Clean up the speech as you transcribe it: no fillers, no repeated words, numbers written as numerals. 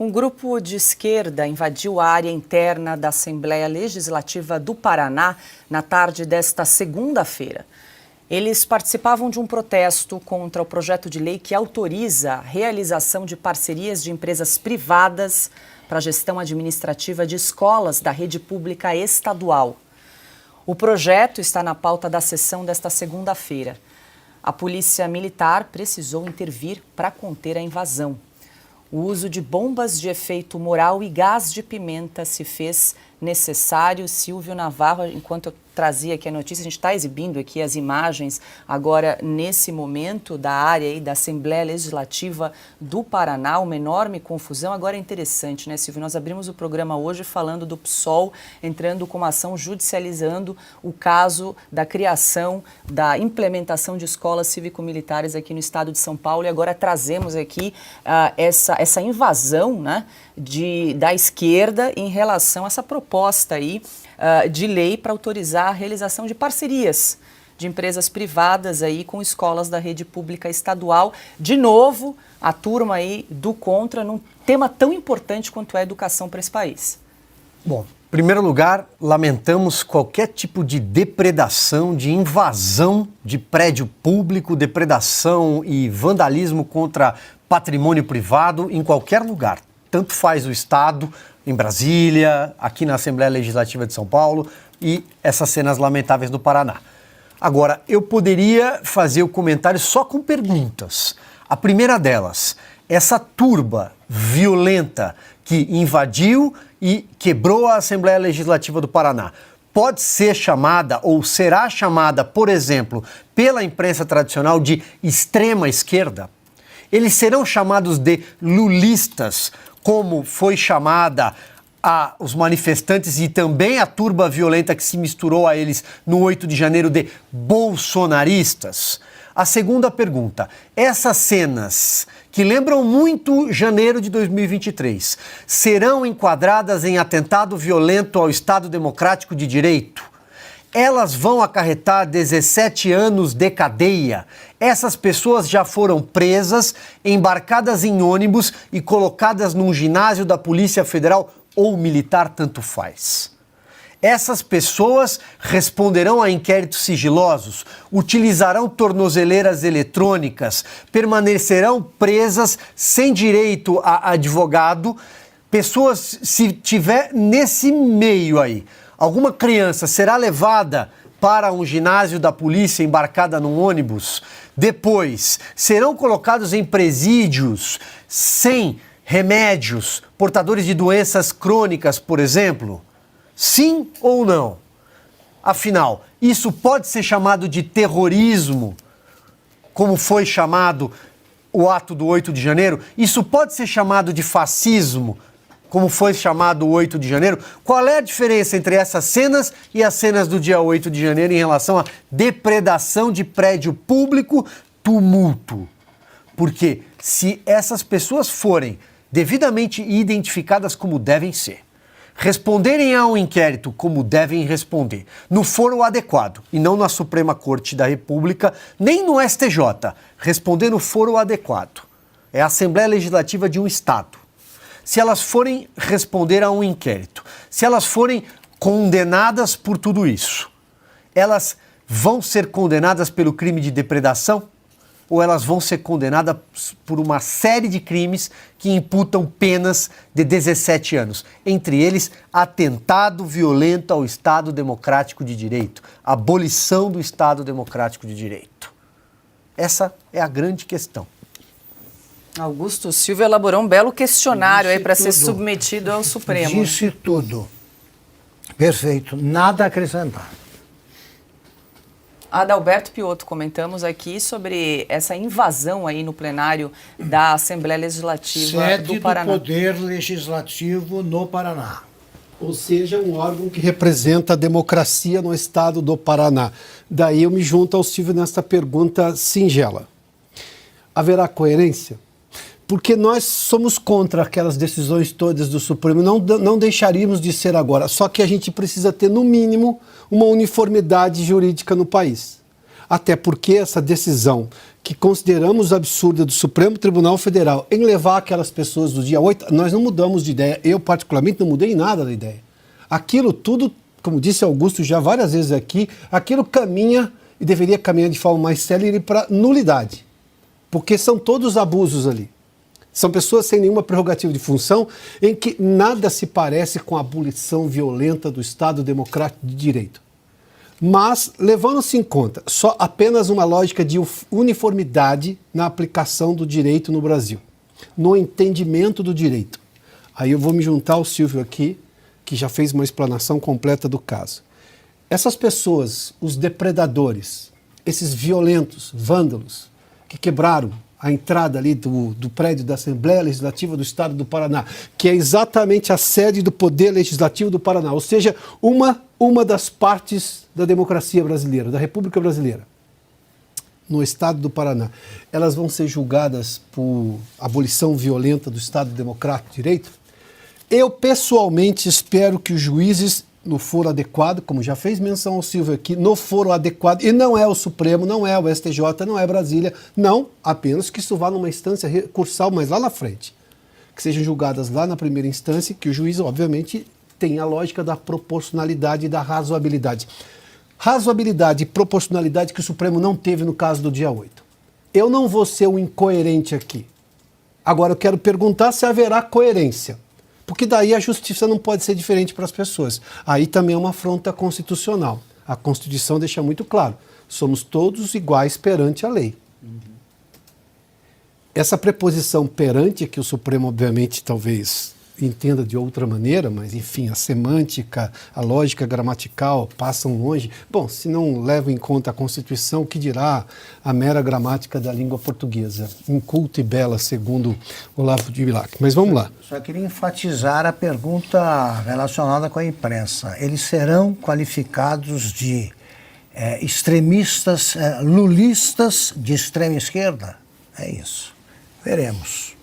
Um grupo de esquerda invadiu a área interna da Assembleia Legislativa do Paraná na tarde desta segunda-feira. Eles participavam de um protesto contra o projeto de lei que autoriza a realização de parcerias de empresas privadas para a gestão administrativa de escolas da rede pública estadual. O projeto está na pauta da sessão desta segunda-feira. A Polícia Militar precisou intervir para conter a invasão. O uso de bombas de efeito moral e gás de pimenta se fez necessário. Silvio Navarro, enquanto eu trazia aqui a notícia, a gente está exibindo aqui as imagens agora nesse momento da área aí da Assembleia Legislativa do Paraná, uma enorme confusão. Agora é interessante, né, Silvio? Nós abrimos o programa hoje falando do PSOL entrando com uma ação judicializando o caso da criação, da implementação de escolas cívico-militares aqui no estado de São Paulo, e agora trazemos aqui essa invasão, né, da esquerda em relação a essa proposta aí de lei para autorizar a realização de parcerias de empresas privadas aí com escolas da rede pública estadual. De novo, a turma aí do contra num tema tão importante quanto é a educação para esse país. Bom, em primeiro lugar, lamentamos qualquer tipo de depredação, de invasão de prédio público, depredação e vandalismo contra patrimônio privado em qualquer lugar. Tanto faz o Estado, em Brasília, aqui na Assembleia Legislativa de São Paulo e essas cenas lamentáveis no Paraná. Agora, eu poderia fazer o comentário só com perguntas. A primeira delas, essa turba violenta que invadiu e quebrou a Assembleia Legislativa do Paraná, pode ser chamada ou será chamada, por exemplo, pela imprensa tradicional de extrema esquerda? Eles serão chamados de lulistas, como foi chamada os manifestantes e também a turba violenta que se misturou a eles no 8 de janeiro de bolsonaristas? A segunda pergunta, essas cenas que lembram muito janeiro de 2023, serão enquadradas em atentado violento ao Estado Democrático de Direito? Elas vão acarretar 17 anos de cadeia. Essas pessoas já foram presas, embarcadas em ônibus e colocadas num ginásio da Polícia Federal ou militar, tanto faz. Essas pessoas responderão a inquéritos sigilosos, utilizarão tornozeleiras eletrônicas, permanecerão presas sem direito a advogado. Pessoas, se tiver nesse meio aí, alguma criança será levada para um ginásio da polícia embarcada num ônibus, depois serão colocados em presídios sem remédios, portadores de doenças crônicas, por exemplo? Sim ou não? Afinal, isso pode ser chamado de terrorismo, como foi chamado o ato do 8 de janeiro? Isso pode ser chamado de fascismo, como foi chamado o 8 de janeiro? Qual é a diferença entre essas cenas e as cenas do dia 8 de janeiro em relação à depredação de prédio público, tumulto? Porque se essas pessoas forem devidamente identificadas como devem ser, responderem a um inquérito como devem responder, no foro adequado e não na Suprema Corte da República, nem no STJ, responder no foro adequado. É a Assembleia Legislativa de um Estado. Se elas forem responder a um inquérito, se elas forem condenadas por tudo isso, elas vão ser condenadas pelo crime de depredação? Ou elas vão ser condenadas por uma série de crimes que imputam penas de 17 anos? Entre eles, atentado violento ao Estado Democrático de Direito, abolição do Estado Democrático de Direito. Essa é a grande questão. Augusto Silva elaborou um belo questionário aí para ser submetido ao Supremo. Disse tudo. Perfeito. Nada a acrescentar. Adalberto Piotto, comentamos aqui sobre essa invasão aí no plenário da Assembleia Legislativa do Paraná. Sede do Poder Legislativo no Paraná. Ou seja, um órgão que representa a democracia no estado do Paraná. Daí eu me junto ao Silvio nesta pergunta singela. Haverá coerência? Porque nós somos contra aquelas decisões todas do Supremo, não deixaríamos de ser agora, só que a gente precisa ter, no mínimo, uma uniformidade jurídica no país. Até porque essa decisão que consideramos absurda do Supremo Tribunal Federal em levar aquelas pessoas do dia 8, nós não mudamos de ideia. Eu, particularmente, não mudei nada da ideia. Aquilo tudo, como disse Augusto já várias vezes aqui, aquilo caminha e deveria caminhar de forma mais célere para nulidade. Porque são todos abusos ali. São pessoas sem nenhuma prerrogativa de função, em que nada se parece com a abolição violenta do Estado Democrático de Direito. Mas, levando-se em conta só apenas uma lógica de uniformidade na aplicação do direito no Brasil, no entendimento do direito. Aí eu vou me juntar ao Silvio aqui, que já fez uma explanação completa do caso. Essas pessoas, os depredadores, esses violentos, vândalos, que quebraram a entrada ali do prédio da Assembleia Legislativa do Estado do Paraná, que é exatamente a sede do Poder Legislativo do Paraná, ou seja, uma das partes da democracia brasileira, da República Brasileira, no Estado do Paraná. Elas vão ser julgadas por abolição violenta do Estado Democrático de Direito? Eu, pessoalmente, espero que os juízes, no foro adequado, como já fez menção ao Silvio aqui, no foro adequado, e não é o Supremo, não é o STJ, não é Brasília, não, apenas que isso vá numa instância recursal, mas lá na frente, que sejam julgadas lá na primeira instância, que o juiz, obviamente, tem a lógica da proporcionalidade e da razoabilidade. Razoabilidade e proporcionalidade que o Supremo não teve no caso do dia 8. Eu não vou ser um incoerente aqui. Agora, eu quero perguntar se haverá coerência. Porque daí a justiça não pode ser diferente para as pessoas. Aí também é uma afronta constitucional. A Constituição deixa muito claro, somos todos iguais perante a lei. Essa preposição perante, que o Supremo obviamente talvez entenda de outra maneira, mas enfim, a semântica, a lógica gramatical passam longe. Bom, se não levam em conta a Constituição, o que dirá a mera gramática da língua portuguesa? Inculta e bela, segundo Olavo de Bilac. Mas vamos lá. Só queria enfatizar a pergunta relacionada com a imprensa. Eles serão qualificados de extremistas, lulistas de extrema esquerda? É isso. Veremos.